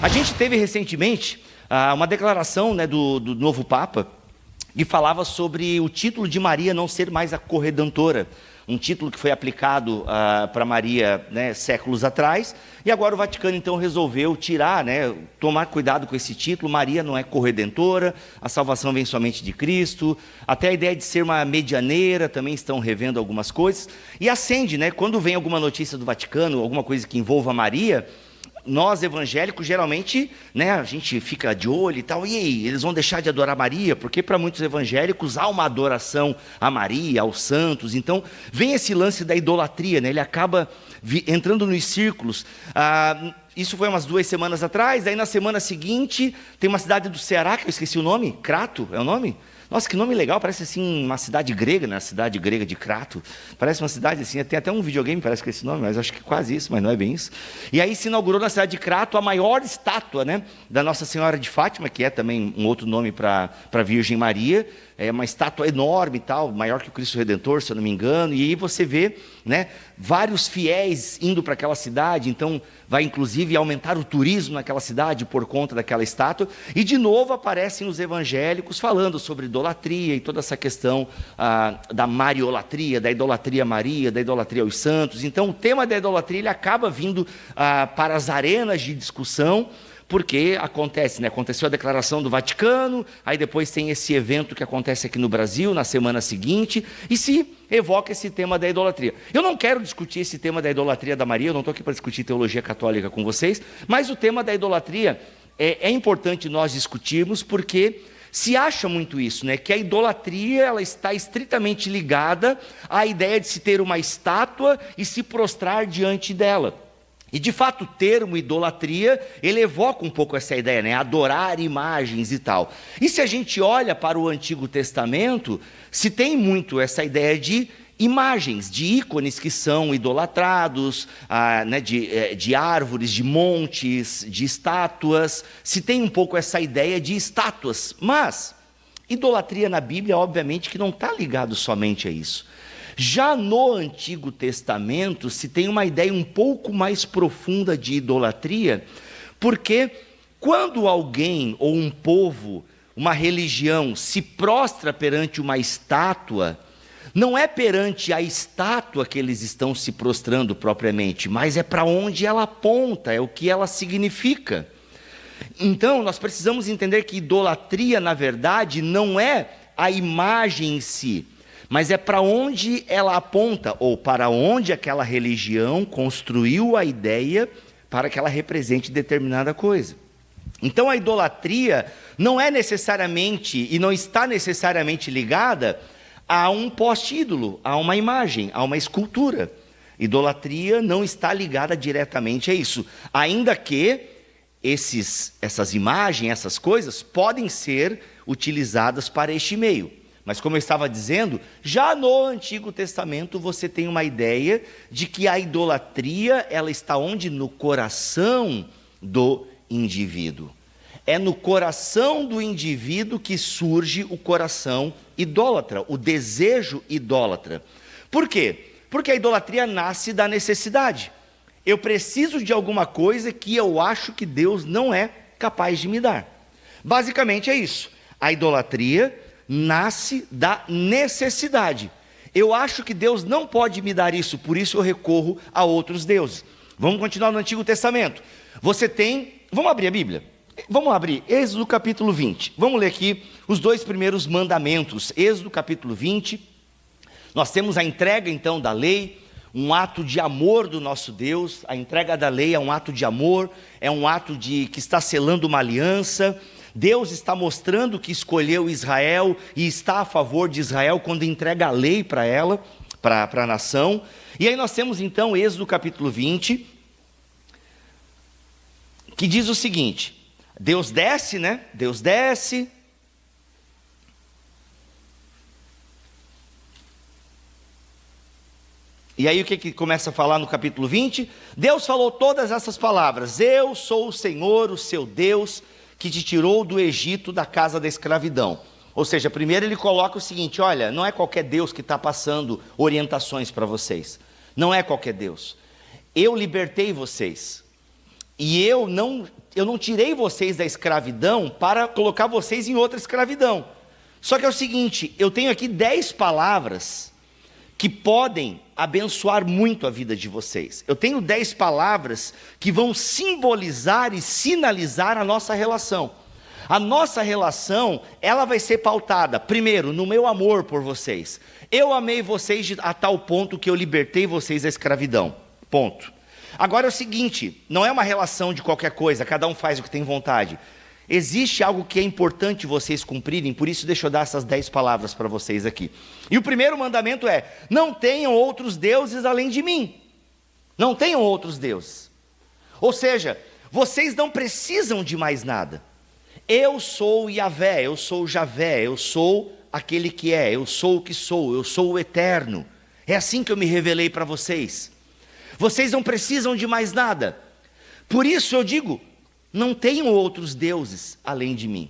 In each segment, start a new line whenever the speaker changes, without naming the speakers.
A gente teve recentemente uma declaração, né, do novo Papa, que falava sobre o título de Maria não ser mais a corredentora, um título que foi aplicado para Maria, né, séculos atrás, e agora o Vaticano então resolveu tirar, né, tomar cuidado com esse título. Maria não é corredentora, a salvação vem somente de Cristo, até a ideia de ser uma medianeira, também estão revendo algumas coisas, e acende, né, quando vem alguma notícia do Vaticano, alguma coisa que envolva Maria, nós evangélicos geralmente, né, a gente fica de olho e tal, e aí, eles vão deixar de adorar Maria? Porque para muitos evangélicos há uma adoração a Maria, aos santos. Então vem esse lance da idolatria, né, ele acaba entrando nos círculos. Isso foi umas 2 semanas atrás. Aí na semana seguinte tem uma cidade do Ceará, que eu esqueci o nome, Crato, é o nome? Nossa, que nome legal, parece assim uma cidade grega, né? A cidade grega de Crato, parece uma cidade assim, tem até um videogame, parece que é esse nome, mas acho que quase isso, mas não é bem isso. E aí se inaugurou na cidade de Crato a maior estátua, né, da Nossa Senhora de Fátima, que é também um outro nome para a Virgem Maria. É uma estátua enorme e tal, maior que o Cristo Redentor, se eu não me engano, e aí você vê, né, vários fiéis indo para aquela cidade. Então vai inclusive aumentar o turismo naquela cidade por conta daquela estátua, e de novo aparecem os evangélicos falando sobre idolatria e toda essa questão da mariolatria, da idolatria a Maria, da idolatria aos santos. Então o tema da idolatria ele acaba vindo para as arenas de discussão, porque acontece, né? Aconteceu a declaração do Vaticano, aí depois tem esse evento que acontece aqui no Brasil, na semana seguinte, e se evoca esse tema da idolatria. Eu não quero discutir esse tema da idolatria da Maria, eu não estou aqui para discutir teologia católica com vocês, mas o tema da idolatria é importante nós discutirmos, porque se acha muito isso, né? Que a idolatria ela está estritamente ligada à ideia de se ter uma estátua e se prostrar diante dela. E de fato o termo idolatria, ele evoca um pouco essa ideia, né? Adorar imagens e tal. E se a gente olha para o Antigo Testamento, se tem muito essa ideia de imagens, de ícones que são idolatrados, né? de árvores, de montes, de estátuas. Se tem um pouco essa ideia de estátuas, mas idolatria na Bíblia, obviamente que não está ligado somente a isso. Já no Antigo Testamento se tem uma ideia um pouco mais profunda de idolatria, porque quando alguém ou um povo, uma religião se prostra perante uma estátua, não é perante a estátua que eles estão se prostrando propriamente, mas é para onde ela aponta, é o que ela significa. Então nós precisamos entender que idolatria na verdade não é a imagem em si, mas é para onde ela aponta, ou para onde aquela religião construiu a ideia para que ela represente determinada coisa. Então a idolatria não é necessariamente, e não está necessariamente ligada a um poste-ídolo, a uma imagem, a uma escultura. Idolatria não está ligada diretamente a isso, ainda que essas imagens, essas coisas, podem ser utilizadas para este meio. Mas como eu estava dizendo, já no Antigo Testamento você tem uma ideia de que a idolatria, ela está onde? No coração do indivíduo. É no coração do indivíduo que surge o coração idólatra, o desejo idólatra. Por quê? Porque a idolatria nasce da necessidade. Eu preciso de alguma coisa que eu acho que Deus não é capaz de me dar. Basicamente é isso. A idolatria nasce da necessidade. Eu acho que Deus não pode me dar isso, por isso eu recorro a outros deuses. Vamos continuar no Antigo Testamento. Você tem, vamos abrir a Bíblia? Vamos abrir Êxodo capítulo 20. Vamos ler aqui os 2 primeiros mandamentos. Êxodo capítulo 20. Nós temos a entrega então da lei, um ato de amor do nosso Deus. A entrega da lei é um ato de amor, é um ato que está selando uma aliança. Deus está mostrando que escolheu Israel e está a favor de Israel quando entrega a lei para ela, para a nação. E aí nós temos então Êxodo capítulo 20, que diz o seguinte: Deus desce, né? Deus desce. E aí o que começa a falar no capítulo 20? Deus falou todas essas palavras: eu sou o Senhor, o seu Deus, que te tirou do Egito, da casa da escravidão. Ou seja, primeiro ele coloca o seguinte: olha, não é qualquer Deus que está passando orientações para vocês. Não é qualquer Deus. Eu libertei vocês. E eu não tirei vocês da escravidão para colocar vocês em outra escravidão. Só que é o seguinte, eu tenho aqui 10 palavras que podem abençoar muito a vida de vocês. Eu tenho 10 palavras que vão simbolizar e sinalizar a nossa relação. A nossa relação, ela vai ser pautada, primeiro, no meu amor por vocês. Eu amei vocês a tal ponto que eu libertei vocês da escravidão. Ponto. Agora é o seguinte, não é uma relação de qualquer coisa, cada um faz o que tem vontade. Existe algo que é importante vocês cumprirem, por isso deixa eu dar essas 10 palavras para vocês aqui. E o primeiro mandamento é, não tenham outros deuses além de mim. Não tenham outros deuses. Ou seja, vocês não precisam de mais nada. Eu sou Yahvé, eu sou Javé, eu sou aquele que é, eu sou o que sou, eu sou o eterno. É assim que eu me revelei para vocês. Vocês não precisam de mais nada. Por isso eu digo, não tenham outros deuses além de mim.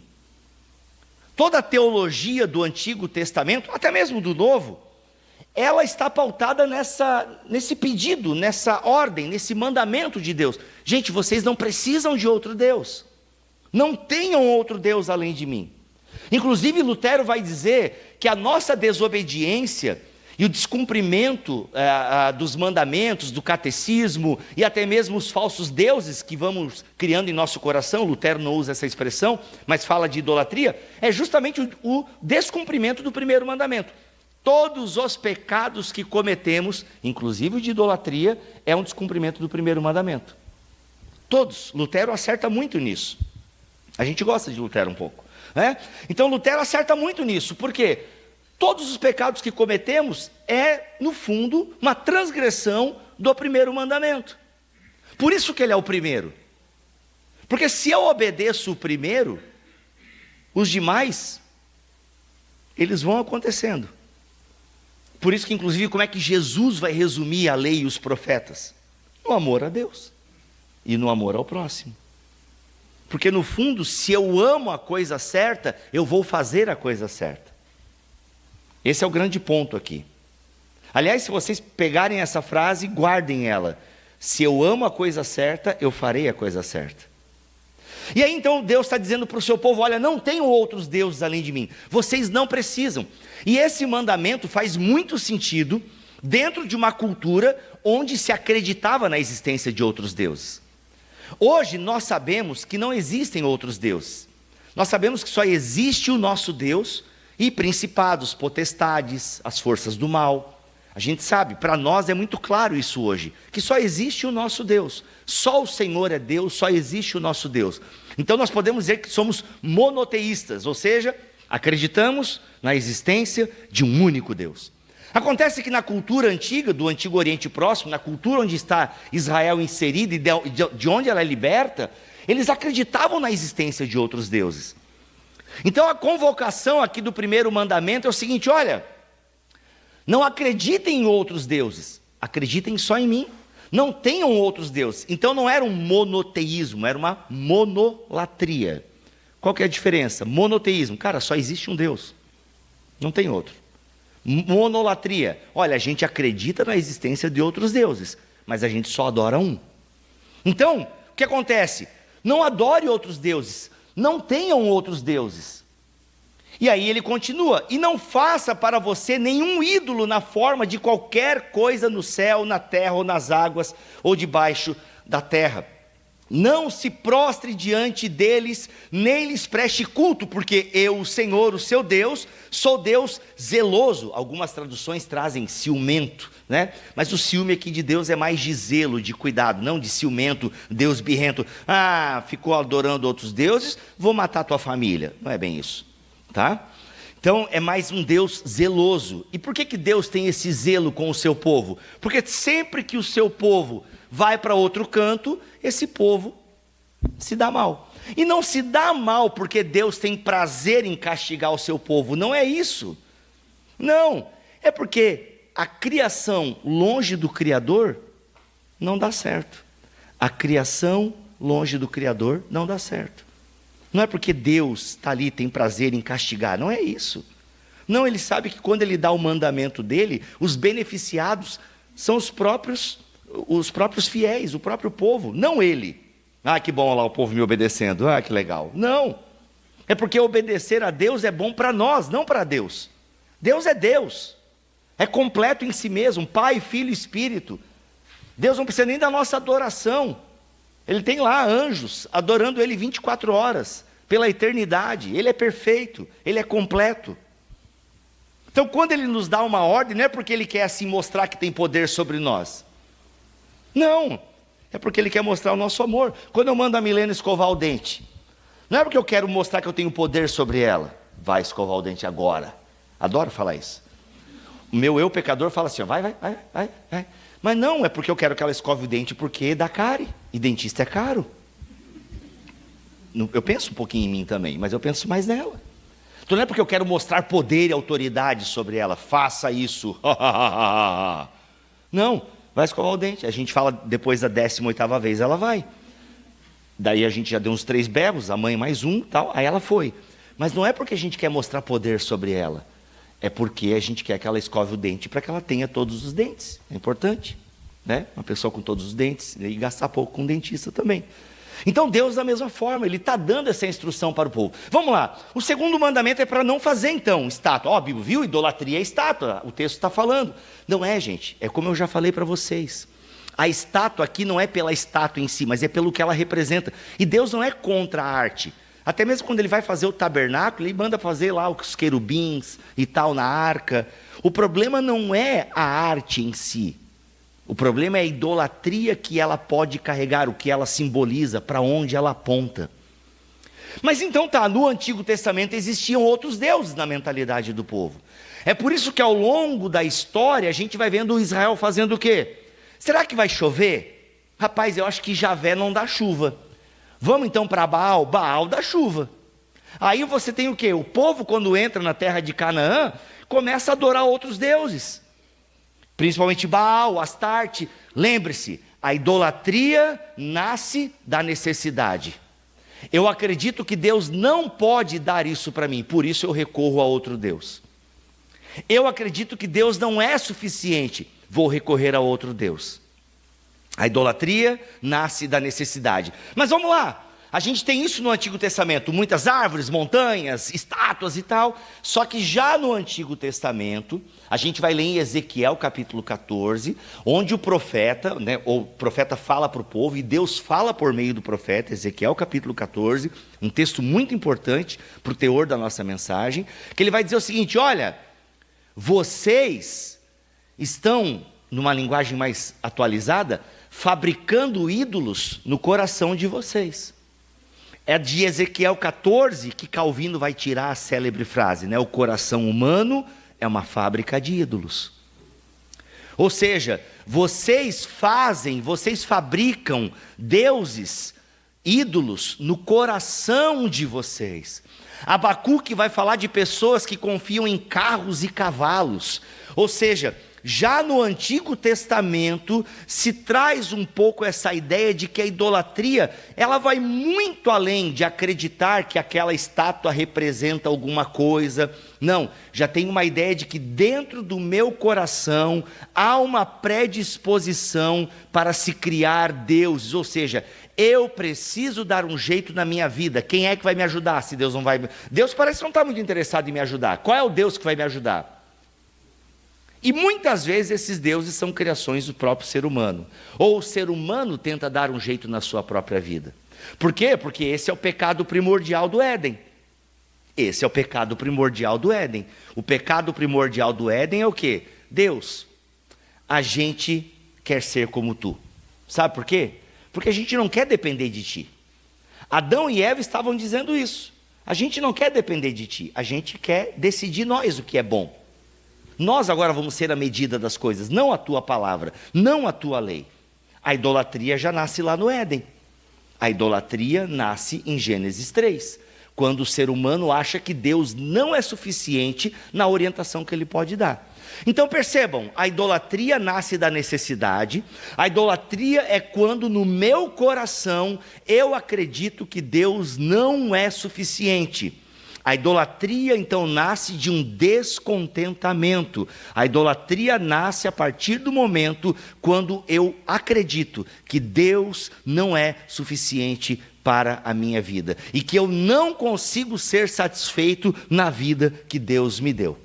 Toda a teologia do Antigo Testamento, até mesmo do Novo, ela está pautada nesse pedido, nessa ordem, nesse mandamento de Deus. Gente, vocês não precisam de outro Deus. Não tenham outro Deus além de mim. Inclusive Lutero vai dizer que a nossa desobediência e o descumprimento dos mandamentos, do catecismo e até mesmo os falsos deuses que vamos criando em nosso coração, Lutero não usa essa expressão, mas fala de idolatria, é justamente o descumprimento do primeiro mandamento. Todos os pecados que cometemos, inclusive o de idolatria, é um descumprimento do primeiro mandamento. Todos. Lutero acerta muito nisso. A gente gosta de Lutero um pouco, né? Então Lutero acerta muito nisso, por quê? Todos os pecados que cometemos é, no fundo, uma transgressão do primeiro mandamento. Por isso que ele é o primeiro. Porque se eu obedeço o primeiro, os demais, eles vão acontecendo. Por isso que, inclusive, como é que Jesus vai resumir a lei e os profetas? No amor a Deus e no amor ao próximo. Porque, no fundo, se eu amo a coisa certa, eu vou fazer a coisa certa. Esse é o grande ponto aqui. Aliás, se vocês pegarem essa frase, guardem ela. Se eu amo a coisa certa, eu farei a coisa certa. E aí então Deus está dizendo para o seu povo, olha, não tenham outros deuses além de mim. Vocês não precisam. E esse mandamento faz muito sentido dentro de uma cultura onde se acreditava na existência de outros deuses. Hoje nós sabemos que não existem outros deuses. Nós sabemos que só existe o nosso Deus e principados, potestades, as forças do mal. A gente sabe, para nós é muito claro isso hoje, que só existe o nosso Deus. Só o Senhor é Deus, só existe o nosso Deus. Então nós podemos dizer que somos monoteístas, ou seja, acreditamos na existência de um único Deus. Acontece que na cultura antiga, do Antigo Oriente Próximo, na cultura onde está Israel inserida e de onde ela é liberta, eles acreditavam na existência de outros deuses. Então a convocação aqui do primeiro mandamento é o seguinte, olha, não acreditem em outros deuses, acreditem só em mim, não tenham outros deuses. Então não era um monoteísmo, era uma monolatria. Qual que é a diferença? Monoteísmo, cara, só existe um Deus, não tem outro. Monolatria, olha, a gente acredita na existência de outros deuses, mas a gente só adora um. Então, o que acontece? Não adore outros deuses, não tenham outros deuses. E aí ele continua, e não faça para você nenhum ídolo na forma de qualquer coisa no céu, na terra ou nas águas, ou debaixo da terra. Não se prostre diante deles, nem lhes preste culto, porque eu, o Senhor, o seu Deus, sou Deus zeloso. Algumas traduções trazem ciumento, né? Mas o ciúme aqui de Deus é mais de zelo, de cuidado, não de ciumento, Deus birrento. Ah, ficou adorando outros deuses, vou matar a tua família. Não é bem isso, tá? Então é mais um Deus zeloso. E por que Deus tem esse zelo com o seu povo? Porque sempre que o seu povo vai para outro canto, esse povo se dá mal. E não se dá mal porque Deus tem prazer em castigar o seu povo, não é isso. Não, é porque a criação longe do Criador não dá certo. A criação longe do Criador não dá certo. Não é porque Deus está ali, tem prazer em castigar, não é isso. Não, ele sabe que quando ele dá o mandamento dele, os beneficiados são os próprios fiéis, o próprio povo, não ele. Ah, que bom lá o povo me obedecendo. Ah, que legal. Não. É porque obedecer a Deus é bom para nós, não para Deus. Deus é Deus. É completo em si mesmo, Pai, Filho e Espírito. Deus não precisa nem da nossa adoração. Ele tem lá anjos adorando Ele 24 horas, pela eternidade. Ele é perfeito, Ele é completo. Então quando Ele nos dá uma ordem, não é porque Ele quer assim mostrar que tem poder sobre nós. Não, é porque Ele quer mostrar o nosso amor. Quando eu mando a Milena escovar o dente, não é porque eu quero mostrar que eu tenho poder sobre ela. Vai escovar o dente agora. Adoro falar isso. O meu eu pecador fala assim, ó, vai. Mas não, é porque eu quero que ela escove o dente porque dá cárie. E dentista é caro. Eu penso um pouquinho em mim também, mas eu penso mais nela. Então não é porque eu quero mostrar poder e autoridade sobre ela. Faça isso. Não, vai escovar o dente. A gente fala depois da 18ª vez, ela vai. Daí a gente já deu uns 3 berros, a mãe mais um, tal, aí ela foi. Mas não é porque a gente quer mostrar poder sobre ela. É porque a gente quer que ela escove o dente para que ela tenha todos os dentes. É importante, né? Uma pessoa com todos os dentes e gastar pouco com um dentista também. Então Deus da mesma forma, Ele está dando essa instrução para o povo. Vamos lá, o segundo mandamento é para não fazer então estátua. Ó, Bíblia, viu? Idolatria é estátua, o texto está falando. Não é, gente, é como eu já falei para vocês. A estátua aqui não é pela estátua em si, mas é pelo que ela representa. E Deus não é contra a arte. Até mesmo quando Ele vai fazer o tabernáculo, Ele manda fazer lá os querubins e tal na arca. O problema não é a arte em si. O problema é a idolatria que ela pode carregar, o que ela simboliza, para onde ela aponta. Mas então tá, no Antigo Testamento existiam outros deuses na mentalidade do povo. É por isso que ao longo da história a gente vai vendo Israel fazendo o quê? Será que vai chover? Rapaz, eu acho que Javé não dá chuva. Vamos então para Baal? Baal dá chuva. Aí você tem o quê? O povo quando entra na terra de Canaã, começa a adorar outros deuses. Principalmente Baal, Astarte. Lembre-se, a idolatria nasce da necessidade. Eu acredito que Deus não pode dar isso para mim, por isso eu recorro a outro Deus. Eu acredito que Deus não é suficiente, vou recorrer a outro Deus. A idolatria nasce da necessidade. Mas vamos lá, a gente tem isso no Antigo Testamento, muitas árvores, montanhas, estátuas e tal. Só que já no Antigo Testamento, a gente vai ler em Ezequiel capítulo 14, onde o profeta fala para o povo, e Deus fala por meio do profeta, Ezequiel capítulo 14, um texto muito importante para o teor da nossa mensagem, que ele vai dizer o seguinte: olha, vocês estão, numa linguagem mais atualizada, fabricando ídolos no coração de vocês. É de Ezequiel 14 que Calvino vai tirar a célebre frase, né? O coração humano é uma fábrica de ídolos. Ou seja, vocês fabricam deuses, ídolos no coração de vocês. Abacuque vai falar de pessoas que confiam em carros e cavalos. Ou seja, já no Antigo Testamento se traz um pouco essa ideia de que a idolatria, ela vai muito além de acreditar que aquela estátua representa alguma coisa. Não, já tem uma ideia de que dentro do meu coração há uma predisposição para se criar deuses, ou seja, eu preciso dar um jeito na minha vida. Quem é que vai me ajudar se Deus não vai? Deus parece que não está muito interessado em me ajudar. Qual é o Deus que vai me ajudar? E muitas vezes esses deuses são criações do próprio ser humano. Ou o ser humano tenta dar um jeito na sua própria vida. Por quê? Porque esse é o pecado primordial do Éden. Esse é o pecado primordial do Éden. O pecado primordial do Éden é o quê? Deus, a gente quer ser como tu. Sabe por quê? Porque a gente não quer depender de ti. Adão e Eva estavam dizendo isso. A gente não quer depender de ti. A gente quer decidir nós o que é bom. Nós agora vamos ser a medida das coisas, não a tua palavra, não a tua lei. A idolatria já nasce lá no Éden. A idolatria nasce em Gênesis 3, quando o ser humano acha que Deus não é suficiente na orientação que Ele pode dar. Então percebam, a idolatria nasce da necessidade. A idolatria é quando no meu coração eu acredito que Deus não é suficiente. A idolatria então nasce de um descontentamento. A idolatria nasce a partir do momento quando eu acredito que Deus não é suficiente para a minha vida e que eu não consigo ser satisfeito na vida que Deus me deu.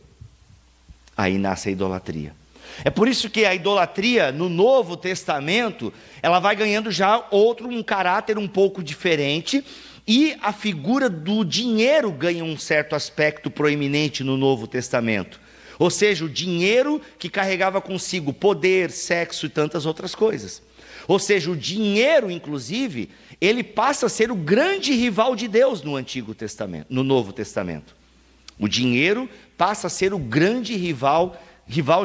Aí nasce a idolatria. É por isso que a idolatria no Novo Testamento, ela vai ganhando já um caráter um pouco diferente, e a figura do dinheiro ganha um certo aspecto proeminente no Novo Testamento. Ou seja, o dinheiro que carregava consigo poder, sexo e tantas outras coisas. Ou seja, o dinheiro, inclusive, ele passa a ser o grande rival de Deus no Antigo Testamento, no Novo Testamento. O dinheiro passa a ser o grande rival,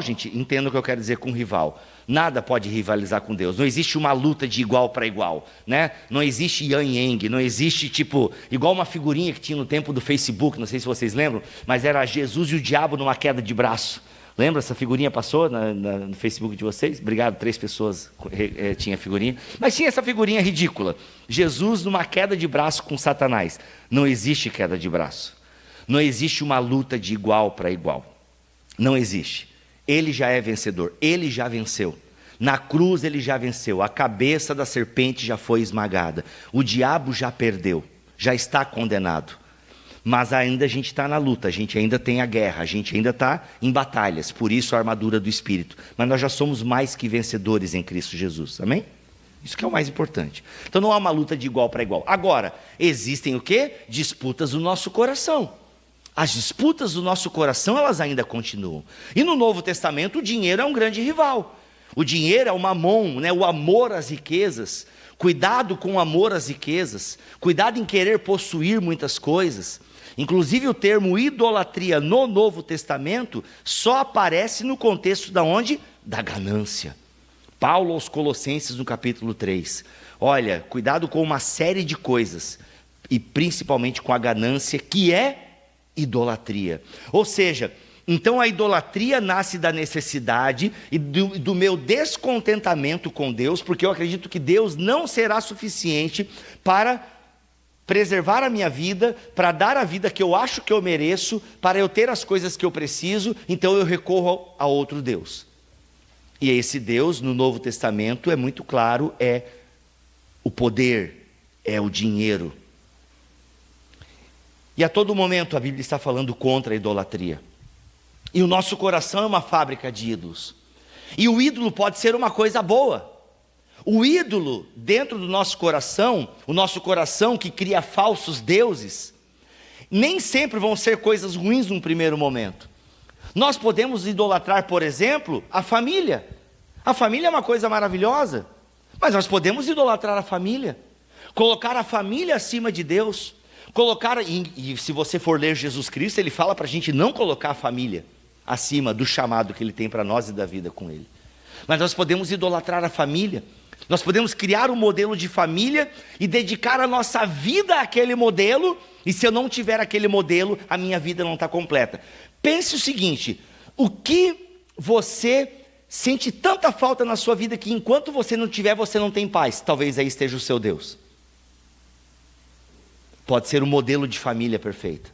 gente, entenda o que eu quero dizer com rival. Nada pode rivalizar com Deus. Não existe uma luta de igual para igual, né? Não existe yin yang, não existe igual uma figurinha que tinha no tempo do Facebook, não sei se vocês lembram, mas era Jesus e o diabo numa queda de braço. Lembra? Essa figurinha passou no Facebook de vocês? Obrigado, 3 pessoas tinha a figurinha. Mas tinha essa figurinha ridícula. Jesus numa queda de braço com Satanás. Não existe queda de braço. Não existe uma luta de igual para igual. Não existe. Ele já é vencedor, ele já venceu. Na cruz ele já venceu, a cabeça da serpente já foi esmagada. O diabo já perdeu, já está condenado. Mas ainda a gente está na luta, a gente ainda tem a guerra, a gente ainda está em batalhas. Por isso a armadura do Espírito. Mas nós já somos mais que vencedores em Cristo Jesus, amém? Isso que é o mais importante. Então não há uma luta de igual para igual. Agora, existem o quê? Disputas no nosso coração. As disputas do nosso coração, elas ainda continuam. E no Novo Testamento, o dinheiro é um grande rival. O dinheiro é o mamon, né? O amor às riquezas. Cuidado com o amor às riquezas. Cuidado em querer possuir muitas coisas. Inclusive o termo idolatria no Novo Testamento só aparece no contexto da onde? Da ganância. Paulo aos Colossenses no capítulo 3. Olha, cuidado com uma série de coisas. E principalmente com a ganância, que é idolatria. Ou seja, então a idolatria nasce da necessidade e do meu descontentamento com Deus, porque eu acredito que Deus não será suficiente para preservar a minha vida, para dar a vida que eu acho que eu mereço, para eu ter as coisas que eu preciso, então eu recorro a outro Deus. E esse Deus, no Novo Testamento, é muito claro, é o poder, é o dinheiro. E a todo momento a Bíblia está falando contra a idolatria. E o nosso coração é uma fábrica de ídolos. E o ídolo pode ser uma coisa boa. O ídolo dentro do nosso coração, o nosso coração que cria falsos deuses, nem sempre vão ser coisas ruins num primeiro momento. Nós podemos idolatrar, por exemplo, a família. A família é uma coisa maravilhosa, mas nós podemos idolatrar a família. Colocar a família acima de Deus. E se você for ler Jesus Cristo, ele fala para a gente não colocar a família acima do chamado que ele tem para nós e da vida com ele. Mas nós podemos idolatrar a família, nós podemos criar um modelo de família e dedicar a nossa vida àquele modelo, e se eu não tiver aquele modelo, a minha vida não está completa. Pense o seguinte, o que você sente tanta falta na sua vida que enquanto você não tiver, você não tem paz? Talvez aí esteja o seu Deus. Pode ser um modelo de família perfeita.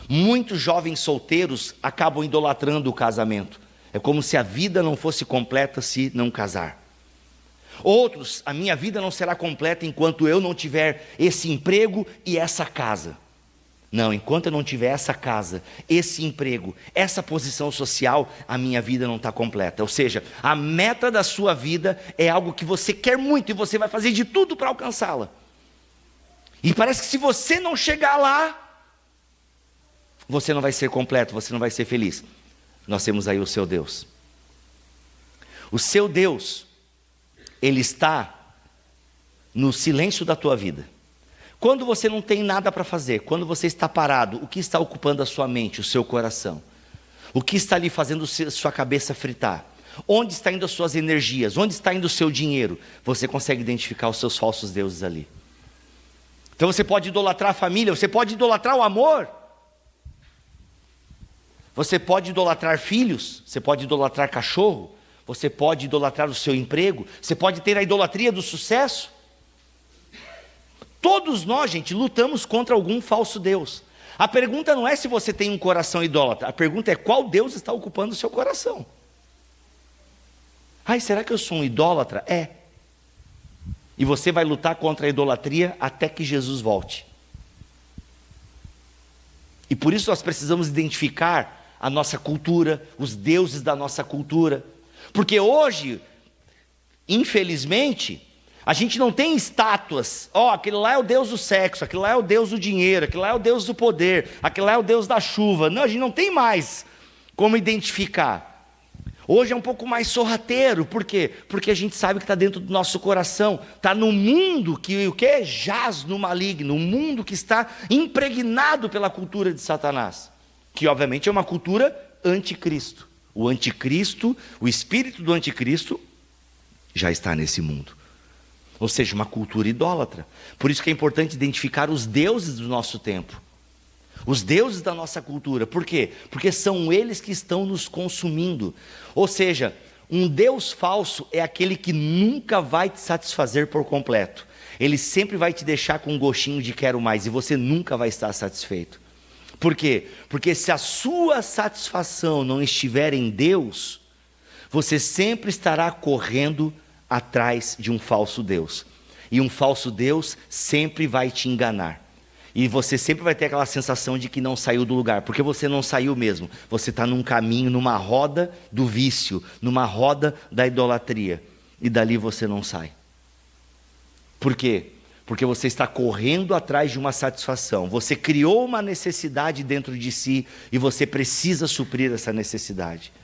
Muitos jovens solteiros acabam idolatrando o casamento. É como se a vida não fosse completa se não casar. Outros, a minha vida não será completa enquanto eu não tiver esse emprego e essa casa. Não, enquanto eu não tiver essa casa, esse emprego, essa posição social, a minha vida não está completa. Ou seja, a meta da sua vida é algo que você quer muito e você vai fazer de tudo para alcançá-la. E parece que se você não chegar lá, você não vai ser completo, você não vai ser feliz. Nós temos aí o seu Deus. O seu Deus, ele está no silêncio da tua vida. Quando você não tem nada para fazer, quando você está parado, o que está ocupando a sua mente, o seu coração? O que está ali fazendo sua cabeça fritar? Onde está indo as suas energias? Onde está indo o seu dinheiro? Você consegue identificar os seus falsos deuses ali. Então você pode idolatrar a família, você pode idolatrar o amor. Você pode idolatrar filhos, você pode idolatrar cachorro, você pode idolatrar o seu emprego, você pode ter a idolatria do sucesso. Todos nós, gente, lutamos contra algum falso Deus. A pergunta não é se você tem um coração idólatra, a pergunta é qual Deus está ocupando o seu coração. Ai, será que eu sou um idólatra? É. E você vai lutar contra a idolatria até que Jesus volte. E por isso nós precisamos identificar a nossa cultura, os deuses da nossa cultura. Porque hoje, infelizmente, a gente não tem estátuas. Aquele lá é o Deus do sexo, aquele lá é o Deus do dinheiro, aquele lá é o Deus do poder, aquele lá é o Deus da chuva. Não, a gente não tem mais como identificar. Hoje é um pouco mais sorrateiro, por quê? Porque a gente sabe que está dentro do nosso coração, está no mundo que o que jaz no maligno, um mundo que está impregnado pela cultura de Satanás, que obviamente é uma cultura anticristo. O anticristo, o espírito do anticristo já está nesse mundo, ou seja, uma cultura idólatra. Por isso que é importante identificar os deuses do nosso tempo, os deuses da nossa cultura. Por quê? Porque são eles que estão nos consumindo. Ou seja, um Deus falso é aquele que nunca vai te satisfazer por completo. Ele sempre vai te deixar com um gostinho de quero mais, e você nunca vai estar satisfeito. Por quê? Porque se a sua satisfação não estiver em Deus, você sempre estará correndo atrás de um falso Deus. E um falso Deus sempre vai te enganar. E você sempre vai ter aquela sensação de que não saiu do lugar, porque você não saiu mesmo. Você está num caminho, numa roda do vício, numa roda da idolatria. E dali você não sai. Por quê? Porque você está correndo atrás de uma satisfação. Você criou uma necessidade dentro de si e você precisa suprir essa necessidade.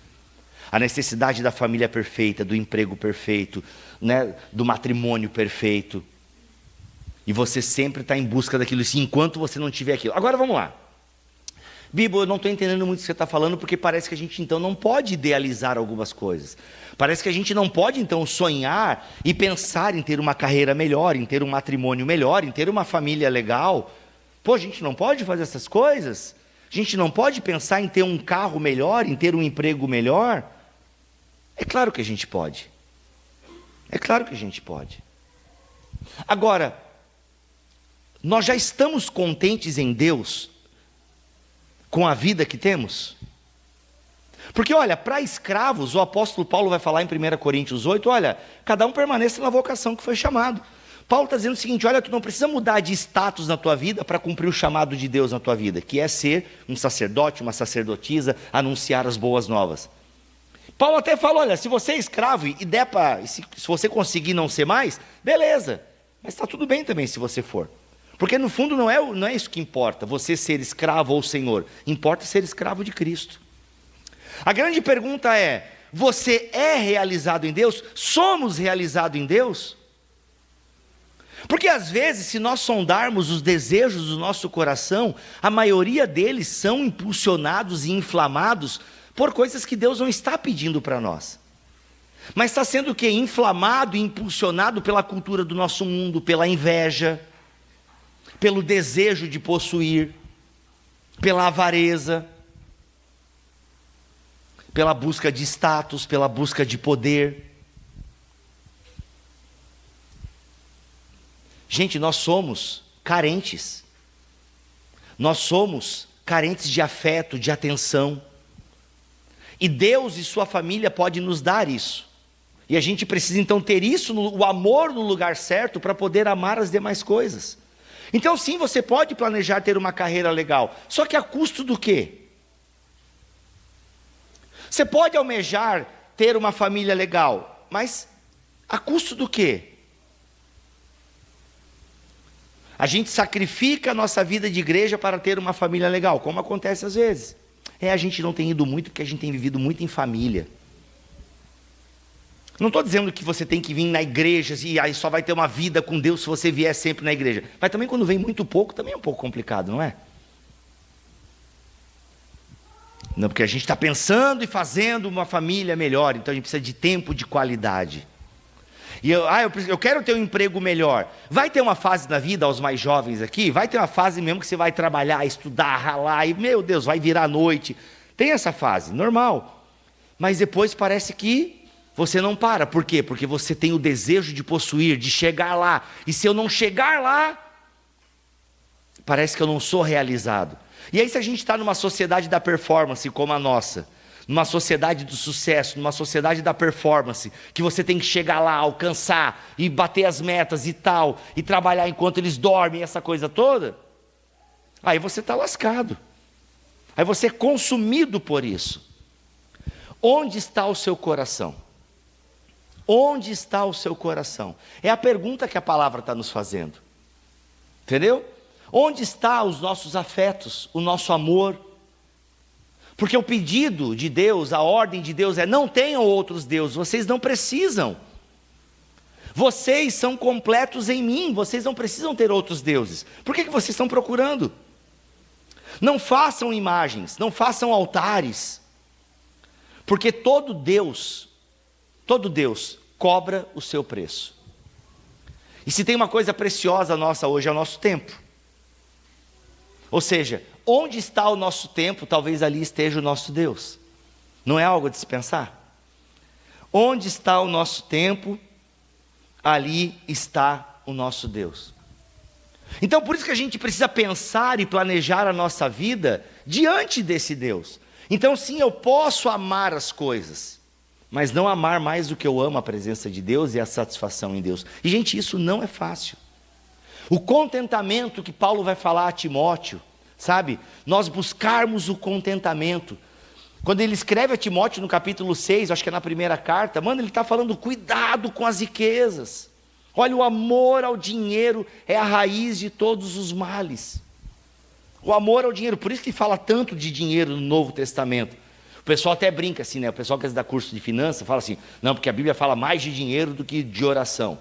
A necessidade da família perfeita, do emprego perfeito, né, do matrimônio perfeito. E você sempre está em busca daquilo, assim, enquanto você não tiver aquilo. Agora vamos lá. Bíblia, eu não estou entendendo muito o que você está falando, porque parece que a gente então não pode idealizar algumas coisas. Parece que a gente não pode então sonhar e pensar em ter uma carreira melhor, em ter um matrimônio melhor, em ter uma família legal. Pô, a gente não pode fazer essas coisas? A gente não pode pensar em ter um carro melhor, em ter um emprego melhor? É claro que a gente pode. É claro que a gente pode. Agora, nós já estamos contentes em Deus com a vida que temos? Porque olha, para escravos, o apóstolo Paulo vai falar em 1 Coríntios 8, olha, cada um permaneça na vocação que foi chamado. Paulo está dizendo o seguinte, olha, tu não precisa mudar de status na tua vida para cumprir o chamado de Deus na tua vida, que é ser um sacerdote, uma sacerdotisa, anunciar as boas novas. Paulo até fala, olha, se você é escravo e der para, se você conseguir não ser mais, beleza, mas está tudo bem também se você for. Porque no fundo não é isso que importa, você ser escravo ou senhor, importa ser escravo de Cristo. A grande pergunta é, você é realizado em Deus? Somos realizados em Deus? Porque às vezes, se nós sondarmos os desejos do nosso coração, a maioria deles são impulsionados e inflamados por coisas que Deus não está pedindo para nós. Mas está sendo o quê? Inflamado e impulsionado pela cultura do nosso mundo, pela inveja, pelo desejo de possuir, pela avareza, pela busca de status, pela busca de poder. Gente, nós somos carentes. Nós somos carentes de afeto, de atenção. E Deus e sua família podem nos dar isso. E a gente precisa então ter isso, o amor no lugar certo, para poder amar as demais coisas. Então sim, você pode planejar ter uma carreira legal, só que a custo do quê? Você pode almejar ter uma família legal, mas a custo do quê? A gente sacrifica a nossa vida de igreja para ter uma família legal, como acontece às vezes. A gente não tem ido muito porque a gente tem vivido muito em família. Não estou dizendo que você tem que vir na igreja e aí só vai ter uma vida com Deus se você vier sempre na igreja. Mas também quando vem muito pouco, também é um pouco complicado, não é? Não, porque a gente está pensando e fazendo uma família melhor, então a gente precisa de tempo de qualidade. E eu quero ter um emprego melhor. Vai ter uma fase na vida, aos mais jovens aqui, vai ter uma fase mesmo que você vai trabalhar, estudar, ralar, e meu Deus, vai virar à noite. Tem essa fase, normal. Mas depois parece que você não para. Por quê? Porque você tem o desejo de possuir, de chegar lá. E se eu não chegar lá, parece que eu não sou realizado. E aí se a gente está numa sociedade da performance como a nossa, numa sociedade do sucesso, numa sociedade da performance, que você tem que chegar lá, alcançar, e bater as metas e tal, e trabalhar enquanto eles dormem, essa coisa toda, aí você está lascado. Aí você é consumido por isso. Onde está o seu coração? Onde está o seu coração? É a pergunta que a palavra está nos fazendo. Entendeu? Onde estão os nossos afetos, o nosso amor? Porque o pedido de Deus, a ordem de Deus é: não tenham outros deuses, vocês não precisam. Vocês são completos em mim, vocês não precisam ter outros deuses. Por que vocês estão procurando? Não façam imagens, não façam altares, porque todo Deus cobra o seu preço. E se tem uma coisa preciosa nossa hoje, é o nosso tempo. Ou seja, onde está o nosso tempo, talvez ali esteja o nosso Deus. Não é algo de se pensar? Onde está o nosso tempo, ali está o nosso Deus. Então por isso que a gente precisa pensar e planejar a nossa vida diante desse Deus. Então sim, eu posso amar as coisas, mas não amar mais do que eu amo a presença de Deus e a satisfação em Deus. E gente, isso não é fácil. O contentamento que Paulo vai falar a Timóteo, sabe? Nós buscarmos o contentamento. Quando ele escreve a Timóteo no capítulo 6, acho que é na primeira carta, mano, ele está falando: cuidado com as riquezas. Olha, o amor ao dinheiro é a raiz de todos os males. O amor ao dinheiro, por isso que fala tanto de dinheiro no Novo Testamento. O pessoal até brinca assim, né? O pessoal que dá curso de finanças fala assim: não, porque a Bíblia fala mais de dinheiro do que de oração.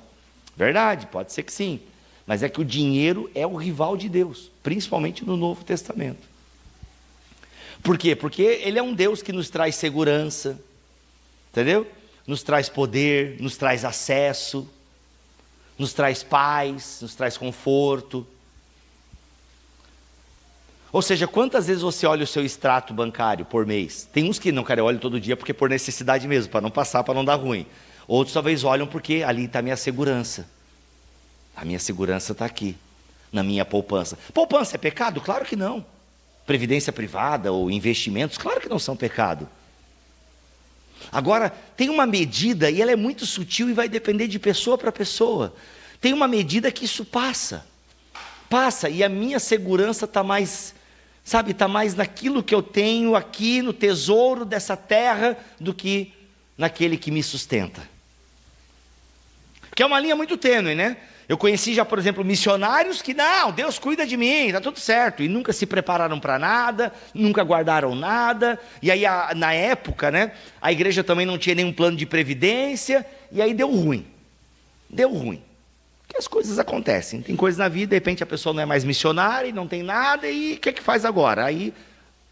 Verdade, pode ser que sim. Mas é que o dinheiro é o rival de Deus, principalmente no Novo Testamento. Por quê? Porque ele é um Deus que nos traz segurança, entendeu? Nos traz poder, nos traz acesso, nos traz paz, nos traz conforto. Ou seja, quantas vezes você olha o seu extrato bancário por mês? Tem uns que não, cara, eu olho todo dia porque por necessidade mesmo, para não passar, para não dar ruim. Outros talvez olham porque ali está a minha segurança. A minha segurança está aqui, na minha poupança. Poupança é pecado? Claro que não. Previdência privada ou investimentos, claro que não são pecado. Agora, tem uma medida, e ela é muito sutil e vai depender de pessoa para pessoa. Tem uma medida que isso passa, e a minha segurança está mais, sabe, está mais naquilo que eu tenho aqui, no tesouro dessa terra, do que naquele que me sustenta. Que é uma linha muito tênue, né? Eu conheci já, por exemplo, missionários que, não, Deus cuida de mim, está tudo certo, e nunca se prepararam para nada, nunca guardaram nada, e aí na época, né, a igreja também não tinha nenhum plano de previdência, e aí deu ruim, porque as coisas acontecem, tem coisas na vida, de repente a pessoa não é mais missionária, e não tem nada, e o que é que faz agora? Aí,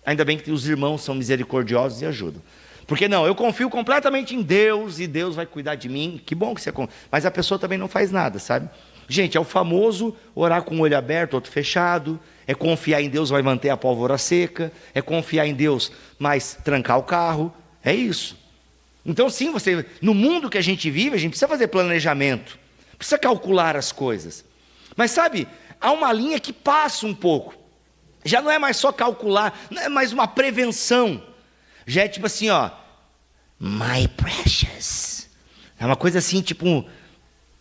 ainda bem que os irmãos são misericordiosos e ajudam. Porque não, eu confio completamente em Deus, e Deus vai cuidar de mim, que bom que você confia, mas a pessoa também não faz nada, sabe? Gente, é o famoso orar com um olho aberto, outro fechado, é confiar em Deus, vai manter a pólvora seca, é confiar em Deus, mas trancar o carro, é isso. Então sim, no mundo que a gente vive, a gente precisa fazer planejamento, precisa calcular as coisas, mas sabe, há uma linha que passa um pouco, já não é mais só calcular, não é mais uma prevenção, já é tipo assim, ó, my precious. É uma coisa assim, tipo,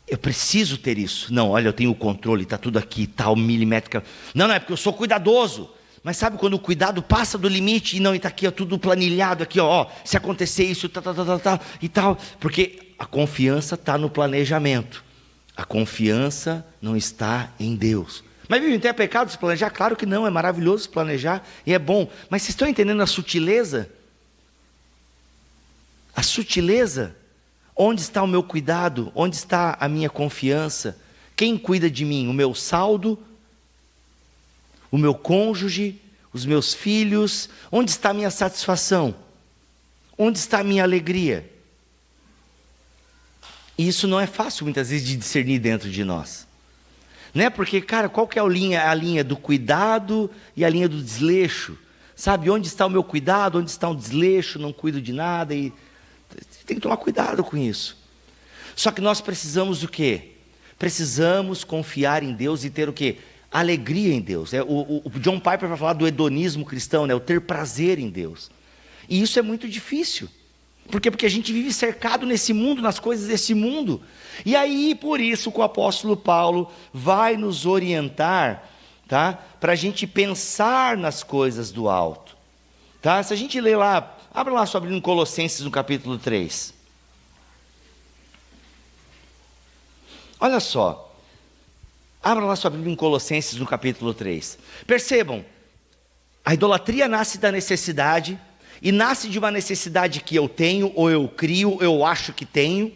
eu preciso ter isso. Não, olha, eu tenho o controle, está tudo aqui, tal, milimétrica. Não, é porque eu sou cuidadoso. Mas sabe quando o cuidado passa do limite, e não, está aqui, ó, tudo planilhado aqui, ó, se acontecer isso, e tal. Porque a confiança está no planejamento. A confiança não está em Deus. Mas viu, então é pecado se planejar? Claro que não, é maravilhoso se planejar, e é bom. Mas vocês estão entendendo a sutileza? A sutileza, onde está o meu cuidado, onde está a minha confiança, quem cuida de mim, o meu saldo, o meu cônjuge, os meus filhos, onde está a minha satisfação, onde está a minha alegria? E isso não é fácil muitas vezes de discernir dentro de nós, né? Porque, cara, qual que é a linha do cuidado e a linha do desleixo? Sabe, onde está o meu cuidado, onde está o desleixo, não cuido de nada, e tem que tomar cuidado com isso. Só que nós precisamos do quê? Precisamos confiar em Deus e ter o quê? alegria em Deus. O John Piper vai falar do hedonismo cristão, né? O ter prazer em Deus. E isso é muito difícil. Por quê? Porque a gente vive cercado nesse mundo, nas coisas desse mundo. E aí, por isso, que o apóstolo Paulo vai nos orientar, tá? Para a gente pensar nas coisas do alto. Tá? Se a gente ler lá, abra lá sua Bíblia em Colossenses, no capítulo 3. Olha só. Abra lá sua Bíblia em Colossenses, no capítulo 3. Percebam, a idolatria nasce da necessidade, e nasce de uma necessidade que eu tenho, ou eu crio, eu acho que tenho,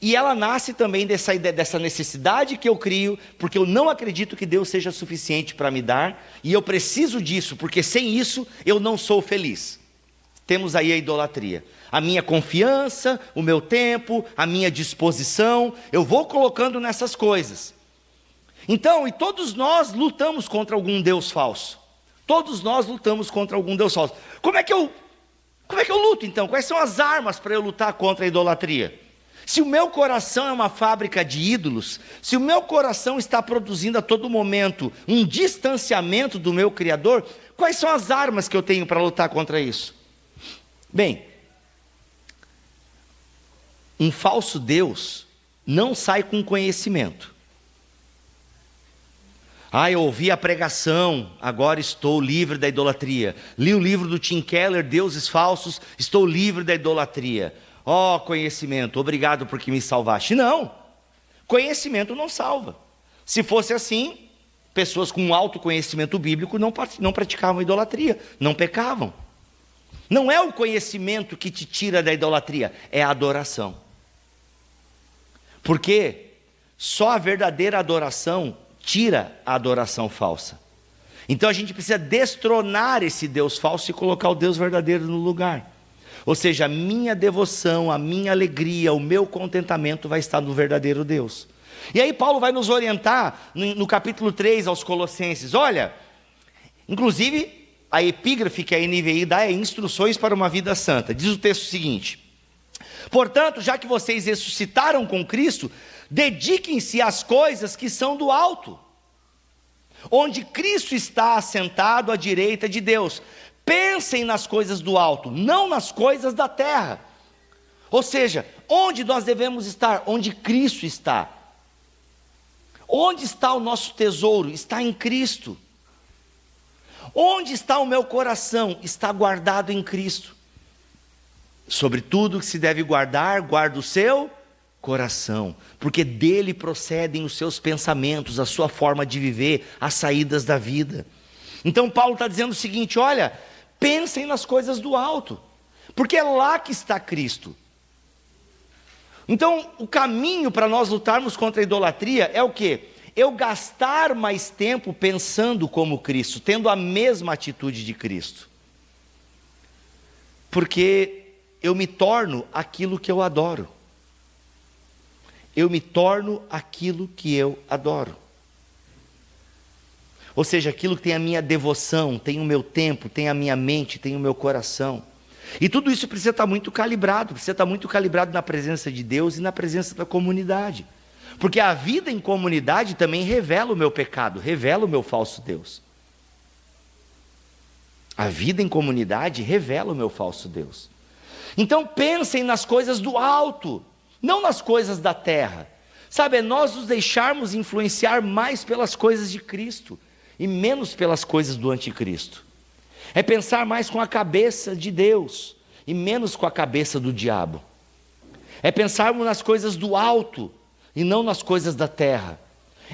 e ela nasce também dessa necessidade que eu crio, porque eu não acredito que Deus seja suficiente para me dar, e eu preciso disso, porque sem isso eu não sou feliz. Temos aí a idolatria. A minha confiança, o meu tempo, a minha disposição, eu vou colocando nessas coisas. Então, e todos nós lutamos contra algum Deus falso. Todos nós lutamos contra algum Deus falso. Como é que eu luto então? Quais são as armas para eu lutar contra a idolatria? Se o meu coração é uma fábrica de ídolos, se o meu coração está produzindo a todo momento um distanciamento do meu Criador, quais são as armas que eu tenho para lutar contra isso? Bem, um falso Deus não sai com conhecimento. Eu ouvi a pregação, agora estou livre da idolatria. Li o livro do Tim Keller, Deuses Falsos, estou livre da idolatria. Conhecimento, obrigado porque me salvaste. Não, conhecimento não salva. Se fosse assim, pessoas com alto conhecimento bíblico não praticavam idolatria, não pecavam. Não é o conhecimento que te tira da idolatria, é a adoração. Porque só a verdadeira adoração tira a adoração falsa. Então a gente precisa destronar esse Deus falso e colocar o Deus verdadeiro no lugar. Ou seja, a minha devoção, a minha alegria, o meu contentamento vai estar no verdadeiro Deus. E aí Paulo vai nos orientar no capítulo 3 aos Colossenses. Olha, inclusive a epígrafe que a NVI dá é instruções para uma vida santa. Diz o texto seguinte: portanto, já que vocês ressuscitaram com Cristo, dediquem-se às coisas que são do alto, onde Cristo está assentado à direita de Deus. Pensem nas coisas do alto, não nas coisas da terra. Ou seja, onde nós devemos estar? Onde Cristo está. Onde está o nosso tesouro? Está em Cristo. Onde está o meu coração? Está guardado em Cristo. Sobre tudo que se deve guardar, guarda o seu coração, porque dele procedem os seus pensamentos, a sua forma de viver, as saídas da vida. Então Paulo está dizendo o seguinte: olha, pensem nas coisas do alto, porque é lá que está Cristo. Então o caminho para nós lutarmos contra a idolatria é o quê? Eu gastar mais tempo pensando como Cristo, tendo a mesma atitude de Cristo. Porque eu me torno aquilo que eu adoro. Eu me torno aquilo que eu adoro. Ou seja, aquilo que tem a minha devoção, tem o meu tempo, tem a minha mente, tem o meu coração. E tudo isso precisa estar muito calibrado, na presença de Deus e na presença da comunidade. Porque a vida em comunidade também revela o meu pecado, revela o meu falso Deus. A vida em comunidade revela o meu falso Deus. Então pensem nas coisas do alto, não nas coisas da terra. Sabe, é nós nos deixarmos influenciar mais pelas coisas de Cristo e menos pelas coisas do anticristo. É pensar mais com a cabeça de Deus e menos com a cabeça do diabo. É pensarmos nas coisas do alto e não nas coisas da terra.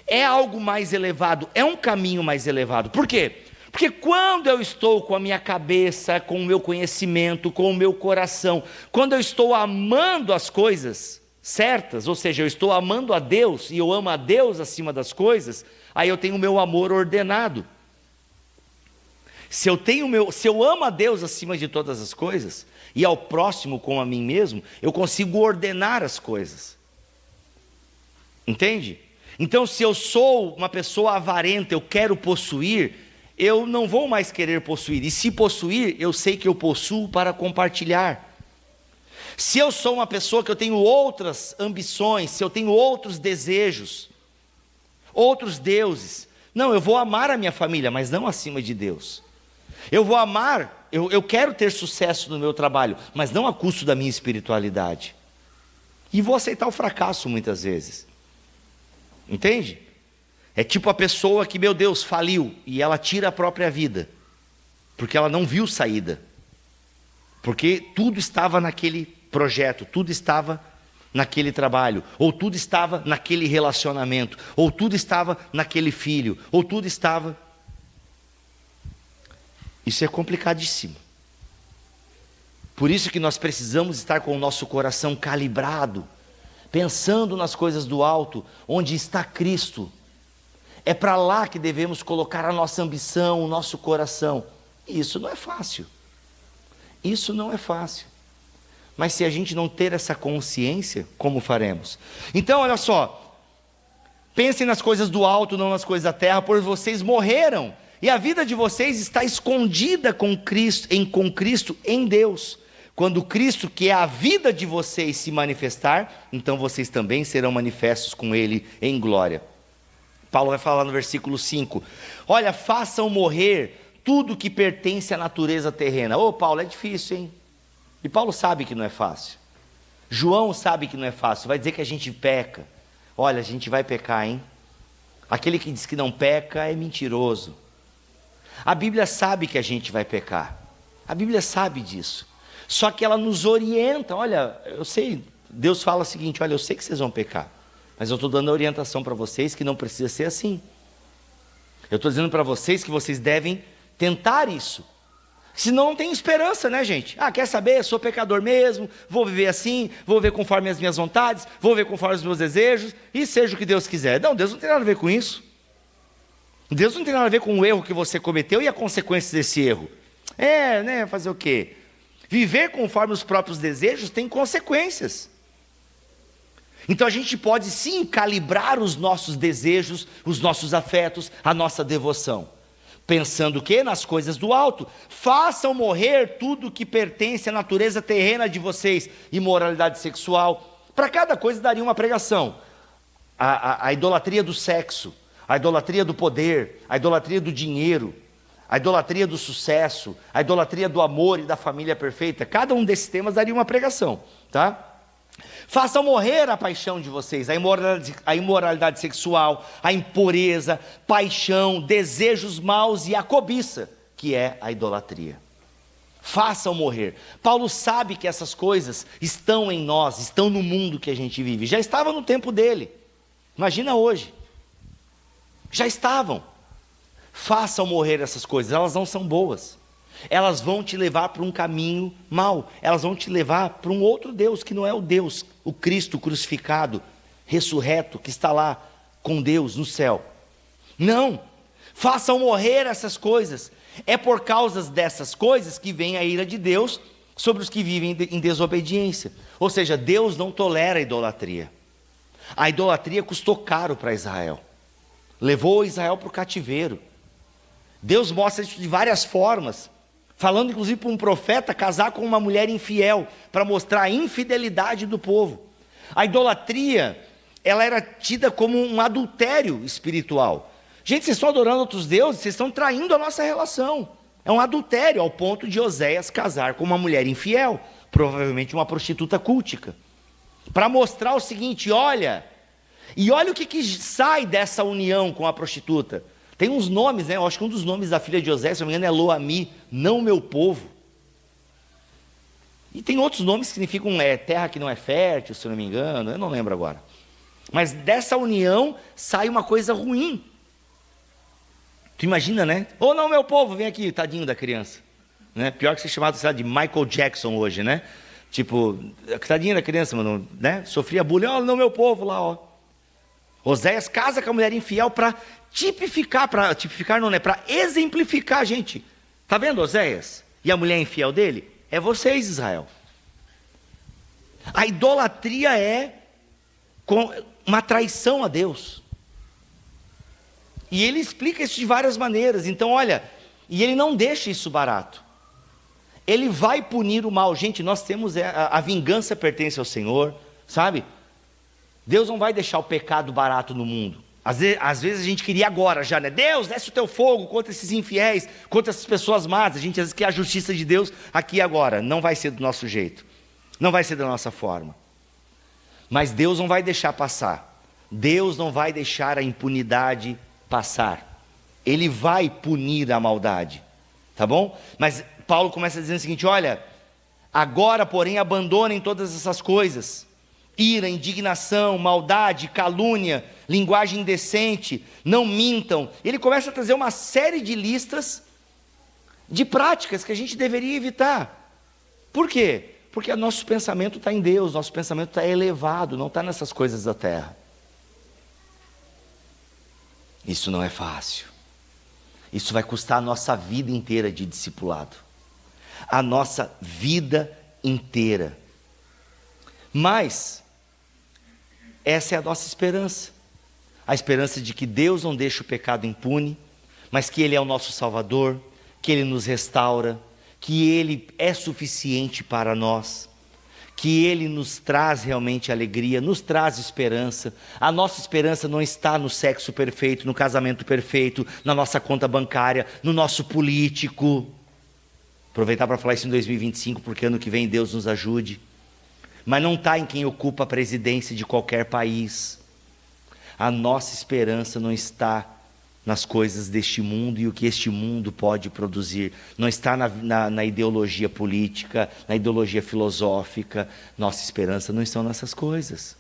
É algo mais elevado, é um caminho mais elevado. Por quê? Porque quando eu estou com a minha cabeça, com o meu conhecimento, com o meu coração, quando eu estou amando as coisas certas, ou seja, eu estou amando a Deus e eu amo a Deus acima das coisas, aí eu tenho o meu amor ordenado. Se eu amo a Deus acima de todas as coisas, e ao próximo como a mim mesmo, eu consigo ordenar as coisas. Entende? Então, se eu sou uma pessoa avarenta, eu quero possuir, eu não vou mais querer possuir. E se possuir, eu sei que eu possuo para compartilhar. Se eu sou uma pessoa que eu tenho outras ambições, se eu tenho outros desejos, outros deuses, Não, eu vou amar a minha família, mas não acima de Deus. Eu vou amar, eu quero ter sucesso no meu trabalho, mas não a custo da minha espiritualidade. E vou aceitar o fracasso muitas vezes. Entende? É tipo a pessoa que, meu Deus, faliu e ela tira a própria vida, porque ela não viu saída. Porque tudo estava naquele projeto, tudo estava naquele trabalho, ou tudo estava naquele relacionamento, ou tudo estava naquele filho, ou tudo estava... Isso é complicadíssimo. Por isso que nós precisamos estar com o nosso coração calibrado, pensando nas coisas do alto, onde está Cristo. É para lá que devemos colocar a nossa ambição, o nosso coração. E isso não é fácil. Isso não é fácil. Mas se a gente não ter essa consciência, como faremos? Então, olha só. Pensem nas coisas do alto, não nas coisas da terra, pois vocês morreram. E a vida de vocês está escondida com Cristo em Deus. Quando Cristo, que é a vida de vocês, se manifestar, então vocês também serão manifestos com Ele em glória. Paulo vai falar no versículo 5. Olha, façam morrer tudo que pertence à natureza terrena. Ô Paulo, é difícil, hein? E Paulo sabe que não é fácil. João sabe que não é fácil. Vai dizer que a gente peca. Olha, a gente vai pecar, hein? Aquele que diz que não peca é mentiroso. A Bíblia sabe que a gente vai pecar. A Bíblia sabe disso. Só que ela nos orienta. Olha, eu sei, Deus fala o seguinte, olha, eu sei que vocês vão pecar, mas eu estou dando a orientação para vocês que não precisa ser assim. Eu estou dizendo para vocês que vocês devem tentar isso. Senão não tem esperança, né, gente? Ah, quer saber? Sou pecador mesmo, vou viver assim, vou viver conforme as minhas vontades, vou viver conforme os meus desejos, e seja o que Deus quiser. Não, Deus não tem nada a ver com isso. Deus não tem nada a ver com o erro que você cometeu e a consequência desse erro. Né, fazer o quê? Viver conforme os próprios desejos tem consequências. Então a gente pode sim calibrar os nossos desejos, os nossos afetos, a nossa devoção. Pensando que nas coisas do alto, façam morrer tudo que pertence à natureza terrena de vocês, imoralidade sexual. Para cada coisa daria uma pregação. A idolatria do sexo, a idolatria do poder, a idolatria do dinheiro, a idolatria do sucesso, a idolatria do amor e da família perfeita. Cada um desses temas daria uma pregação, tá? Façam morrer a paixão de vocês, a imoralidade sexual, a impureza, paixão, desejos maus e a cobiça, que é a idolatria. Façam morrer. Paulo sabe que essas coisas estão em nós, estão no mundo que a gente vive. Já estava no tempo dele. Imagina hoje. Já estavam. Façam morrer essas coisas, elas não são boas. Elas vão te levar para um caminho mau. Elas vão te levar para um outro Deus, que não é o Deus, o Cristo crucificado, ressurreto, que está lá com Deus no céu. Não, façam morrer essas coisas. É por causa dessas coisas que vem a ira de Deus sobre os que vivem em desobediência. Ou seja, Deus não tolera a idolatria. A idolatria custou caro para Israel. Levou Israel para o cativeiro. Deus mostra isso de várias formas. Falando inclusive para um profeta casar com uma mulher infiel, para mostrar a infidelidade do povo. A idolatria, ela era tida como um adultério espiritual. Gente, vocês estão adorando outros deuses, vocês estão traindo a nossa relação. É um adultério, ao ponto de Oséias casar com uma mulher infiel, provavelmente uma prostituta cultica. Para mostrar o seguinte, olha, e olha o que sai dessa união com a prostituta. Tem uns nomes, né? Eu acho que um dos nomes da filha de Oséias, se não me engano, é Lo-Ami, não meu povo. E tem outros nomes que significam terra que não é fértil, se eu não me engano, eu não lembro agora. Mas dessa união sai uma coisa ruim. Tu imagina, né? Ou não, meu povo, vem aqui, tadinho da criança. Né? Pior que ser chamado, sei lá, de Michael Jackson hoje, né? Tipo, tadinho da criança, mano, né? Sofria bullying, ó, não, meu povo lá, ó. Oséias casa com a mulher infiel para tipificar não, né? Para exemplificar, gente. Tá vendo Oséias? E a mulher infiel dele? É vocês, Israel. A idolatria é uma traição a Deus. E ele explica isso de várias maneiras. Então, olha, e ele não deixa isso barato. Ele vai punir o mal. Gente, nós temos, a vingança pertence ao Senhor, sabe? Deus não vai deixar o pecado barato no mundo. Às vezes a gente queria agora já, né? Deus, desce o teu fogo contra esses infiéis, contra essas pessoas más. A gente às vezes quer a justiça de Deus aqui e agora. Não vai ser do nosso jeito. Não vai ser da nossa forma. Mas Deus não vai deixar passar. Deus não vai deixar a impunidade passar. Ele vai punir a maldade. Tá bom? Mas Paulo começa dizendo o seguinte: olha, agora porém abandonem todas essas coisas. Ira, indignação, maldade, calúnia, linguagem indecente, não mintam. Ele começa a trazer uma série de listas de práticas que a gente deveria evitar. Por quê? Porque o nosso pensamento está em Deus, nosso pensamento está elevado, não está nessas coisas da terra. Isso não é fácil. Isso vai custar a nossa vida inteira de discipulado. A nossa vida inteira. Mas essa é a nossa esperança. A esperança de que Deus não deixa o pecado impune, mas que Ele é o nosso Salvador, que Ele nos restaura, que Ele é suficiente para nós, que Ele nos traz realmente alegria, nos traz esperança. A nossa esperança não está no sexo perfeito, no casamento perfeito, na nossa conta bancária, no nosso político. Aproveitar para falar isso em 2025, porque ano que vem Deus nos ajude. Mas não está em quem ocupa a presidência de qualquer país. A nossa esperança não está nas coisas deste mundo e o que este mundo pode produzir. Não está na ideologia política, na ideologia filosófica. Nossa esperança não está nessas coisas.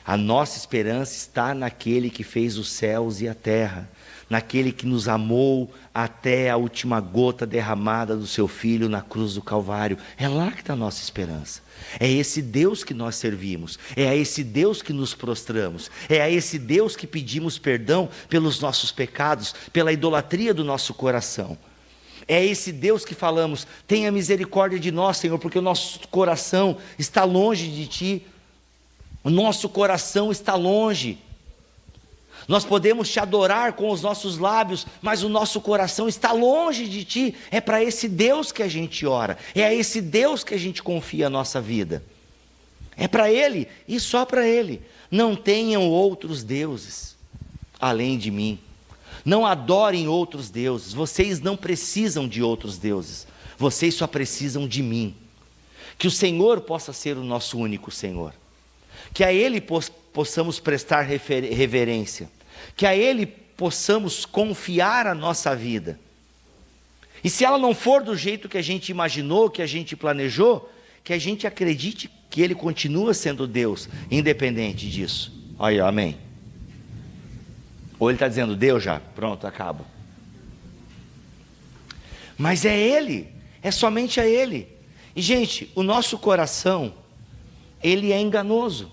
A nossa esperança está naquele que fez os céus e a terra, naquele que nos amou até a última gota derramada do seu Filho na cruz do Calvário. É lá que está a nossa esperança. É esse Deus que nós servimos, é a esse Deus que nos prostramos, é a esse Deus que pedimos perdão pelos nossos pecados, pela idolatria do nosso coração. É a esse Deus que falamos: tenha misericórdia de nós, Senhor, porque o nosso coração está longe de Ti. O nosso coração está longe. Nós podemos Te adorar com os nossos lábios, mas o nosso coração está longe de Ti. É para esse Deus que a gente ora, é a esse Deus que a gente confia a nossa vida. É para Ele e só para Ele. Não tenham outros deuses além de mim. Não adorem outros deuses. Vocês não precisam de outros deuses. Vocês só precisam de mim. Que o Senhor possa ser o nosso único Senhor. Que a Ele possamos prestar reverência, que a Ele possamos confiar a nossa vida. E se ela não for do jeito que a gente imaginou, que a gente planejou, que a gente acredite que Ele continua sendo Deus, independente disso. Olha, amém. Ou Ele está dizendo: Deus já, pronto, acaba. Mas é Ele, é somente a Ele. E gente, o nosso coração, ele é enganoso.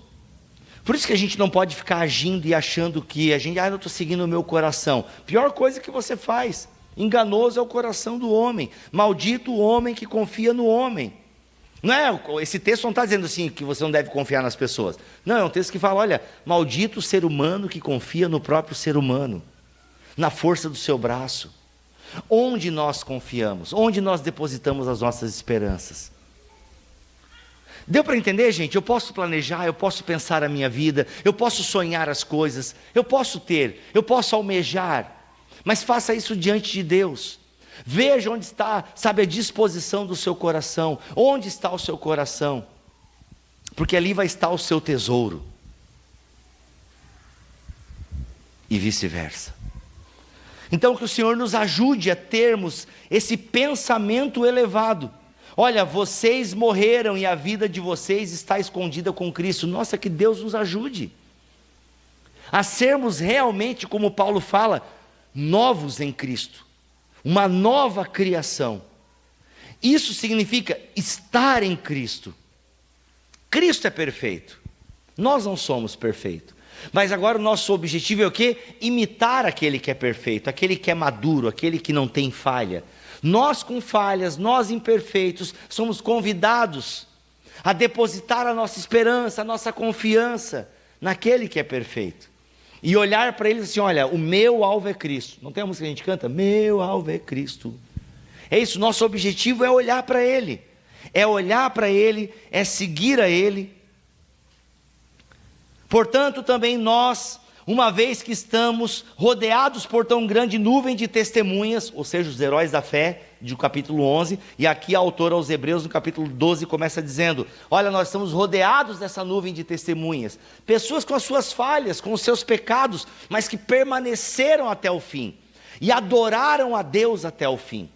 Por isso que a gente não pode ficar agindo e achando que a gente, eu estou seguindo o meu coração. Pior coisa que você faz. Enganoso é o coração do homem. Maldito o homem que confia no homem. Não é, esse texto não está dizendo assim que você não deve confiar nas pessoas. Não, é um texto que fala: olha, maldito o ser humano que confia no próprio ser humano, na força do seu braço. Onde nós confiamos? Onde nós depositamos as nossas esperanças? Deu para entender, gente? Eu posso planejar, eu posso pensar a minha vida, eu posso sonhar as coisas, eu posso ter, eu posso almejar, mas faça isso diante de Deus. Veja onde está, sabe, a disposição do seu coração. Onde está o seu coração? Porque ali vai estar o seu tesouro. E vice-versa. Então que o Senhor nos ajude a termos esse pensamento elevado. Olha, vocês morreram e a vida de vocês está escondida com Cristo. Nossa, que Deus nos ajude a sermos realmente, como Paulo fala, novos em Cristo, uma nova criação. Isso significa estar em Cristo. Cristo é perfeito, nós não somos perfeitos, mas agora o nosso objetivo é o quê? Imitar aquele que é perfeito, aquele que é maduro, aquele que não tem falha. Nós com falhas, nós imperfeitos, somos convidados a depositar a nossa esperança, a nossa confiança naquele que é perfeito. E olhar para ele assim: olha, o meu alvo é Cristo. Não tem a música que a gente canta? Meu alvo é Cristo. É isso, nosso objetivo é olhar para Ele. É olhar para Ele, é seguir a Ele. Portanto, também nós, uma vez que estamos rodeados por tão grande nuvem de testemunhas, ou seja, os heróis da fé, do capítulo 11, e aqui a autora aos Hebreus, no capítulo 12, começa dizendo, olha, nós estamos rodeados dessa nuvem de testemunhas, pessoas com as suas falhas, com os seus pecados, mas que permaneceram até o fim, e adoraram a Deus até o fim.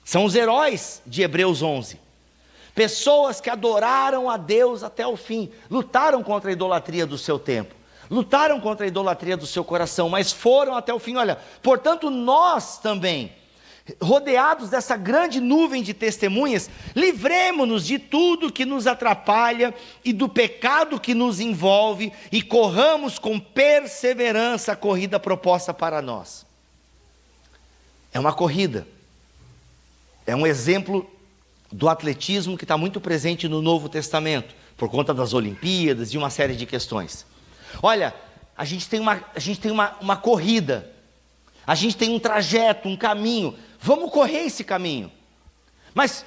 São os heróis de Hebreus 11. Pessoas que adoraram a Deus até o fim, lutaram contra a idolatria do seu tempo, lutaram contra a idolatria do seu coração, mas foram até o fim. Olha, portanto nós também, rodeados dessa grande nuvem de testemunhas, livremo-nos de tudo que nos atrapalha e do pecado que nos envolve, e corramos com perseverança a corrida proposta para nós. É uma corrida, é um exemplo do atletismo que está muito presente no Novo Testamento, por conta das Olimpíadas e uma série de questões. Olha, a gente tem uma corrida, a gente tem um trajeto, um caminho, vamos correr esse caminho. Mas,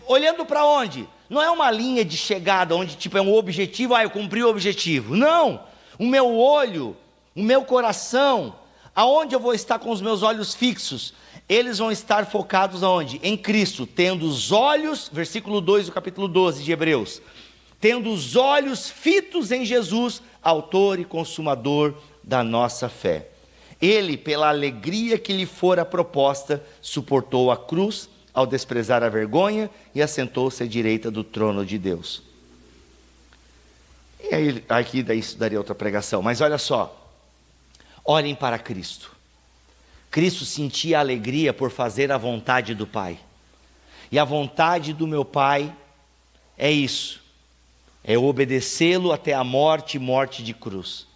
olhando para onde? Não é uma linha de chegada, onde tipo é um objetivo, eu cumpri o objetivo. Não, o meu olho, o meu coração, aonde eu vou estar com os meus olhos fixos? Eles vão estar focados aonde? Em Cristo, tendo os olhos, versículo 2 do capítulo 12 de Hebreus, tendo os olhos fitos em Jesus, autor e consumador da nossa fé. Ele, pela alegria que lhe fora proposta, suportou a cruz, ao desprezar a vergonha, e assentou-se à direita do trono de Deus. E aí, aqui isso daria outra pregação, mas olha só, olhem para Cristo. Cristo sentia alegria por fazer a vontade do Pai, e a vontade do meu Pai é isso, é obedecê-lo até a morte e morte de cruz.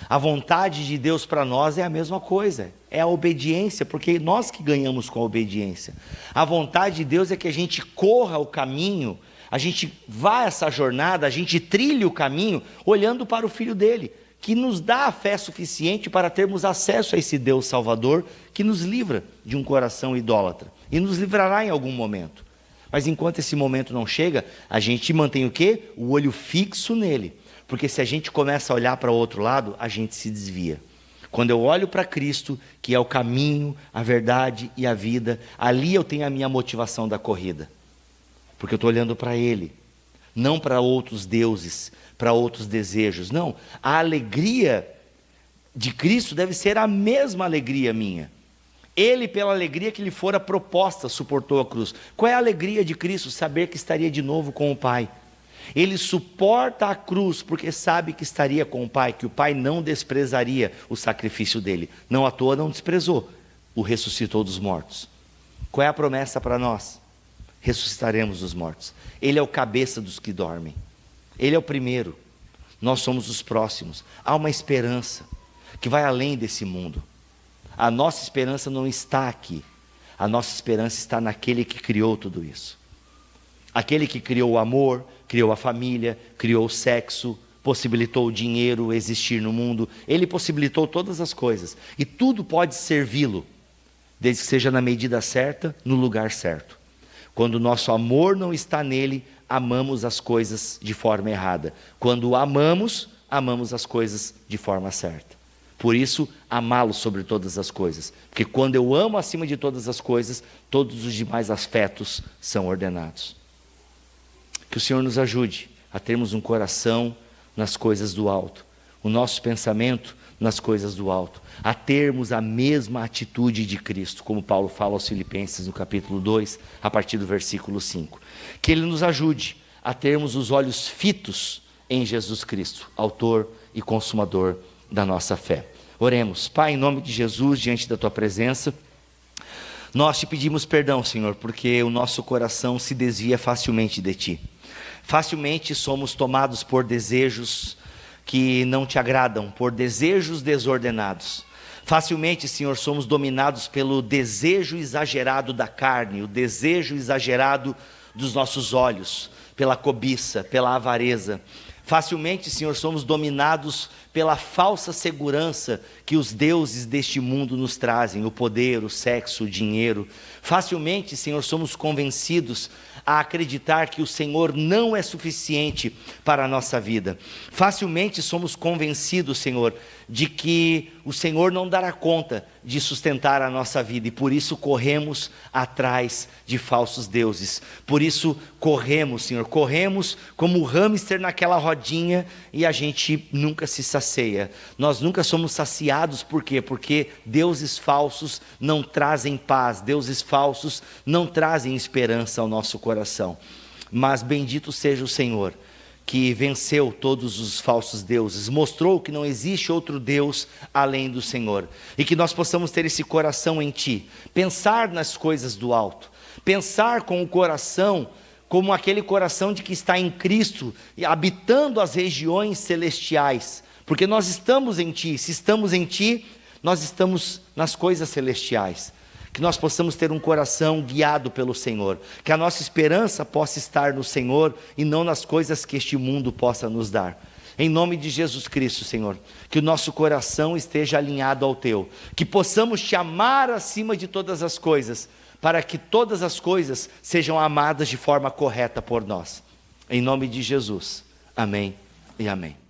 A vontade de Deus para nós é a mesma coisa, é a obediência, porque nós que ganhamos com a obediência. A vontade de Deus é que a gente corra o caminho, a gente vá essa jornada, a gente trilhe o caminho, olhando para o Filho dele, que nos dá a fé suficiente para termos acesso a esse Deus Salvador, que nos livra de um coração idólatra, e nos livrará em algum momento. Mas enquanto esse momento não chega, a gente mantém o quê? O olho fixo nele, porque se a gente começa a olhar para o outro lado, a gente se desvia. Quando eu olho para Cristo, que é o caminho, a verdade e a vida, ali eu tenho a minha motivação da corrida, porque eu estou olhando para Ele, não para outros deuses, para outros desejos. Não, a alegria de Cristo deve ser a mesma alegria minha. Ele, pela alegria que lhe fora proposta, suportou a cruz. Qual é a alegria de Cristo? Saber que estaria de novo com o Pai. Ele suporta a cruz porque sabe que estaria com o Pai, que o Pai não desprezaria o sacrifício dele. Não à toa não desprezou, o ressuscitou dos mortos. Qual é a promessa para nós? Ressuscitaremos dos mortos. Ele é o cabeça dos que dormem. Ele é o primeiro. Nós somos os próximos. Há uma esperança que vai além desse mundo. A nossa esperança não está aqui. A nossa esperança está naquele que criou tudo isso. Aquele que criou o amor, criou a família, criou o sexo, possibilitou o dinheiro existir no mundo. Ele possibilitou todas as coisas. E tudo pode servi-lo, desde que seja na medida certa, no lugar certo. Quando o nosso amor não está nele, amamos as coisas de forma errada. Quando amamos, amamos as coisas de forma certa. Por isso, amá-lo sobre todas as coisas. Porque quando eu amo acima de todas as coisas, todos os demais afetos são ordenados. Que o Senhor nos ajude a termos um coração nas coisas do alto, o nosso pensamento nas coisas do alto, a termos a mesma atitude de Cristo, como Paulo fala aos Filipenses no capítulo 2, a partir do versículo 5. Que Ele nos ajude a termos os olhos fitos em Jesus Cristo, autor e consumador da nossa fé. Oremos. Pai, em nome de Jesus, diante da Tua presença, nós Te pedimos perdão, Senhor, porque o nosso coração se desvia facilmente de Ti. Facilmente somos tomados por desejos que não Te agradam, por desejos desordenados. Facilmente, Senhor, somos dominados pelo desejo exagerado da carne, o desejo exagerado dos nossos olhos, pela cobiça, pela avareza. Facilmente, Senhor, somos dominados pela falsa segurança que os deuses deste mundo nos trazem, o poder, o sexo, o dinheiro. Facilmente, Senhor, somos convencidos a acreditar que o Senhor não é suficiente para a nossa vida. Facilmente somos convencidos, Senhor, de que o Senhor não dará conta de sustentar a nossa vida, e por isso corremos atrás de falsos deuses. Por isso corremos, Senhor, corremos como o hamster naquela rodinha, e a gente nunca se sacia. Nós nunca somos saciados, por quê? Porque deuses falsos não trazem paz, deuses falsos não trazem esperança ao nosso coração. Mas bendito seja o Senhor, que venceu todos os falsos deuses, mostrou que não existe outro Deus além do Senhor, e que nós possamos ter esse coração em Ti, pensar nas coisas do alto, pensar com o coração como aquele coração de que está em Cristo, habitando as regiões celestiais, porque nós estamos em Ti. Se estamos em Ti, nós estamos nas coisas celestiais. Que nós possamos ter um coração guiado pelo Senhor, que a nossa esperança possa estar no Senhor e não nas coisas que este mundo possa nos dar. Em nome de Jesus Cristo, Senhor, que o nosso coração esteja alinhado ao Teu, que possamos Te amar acima de todas as coisas, para que todas as coisas sejam amadas de forma correta por nós. Em nome de Jesus, amém e amém.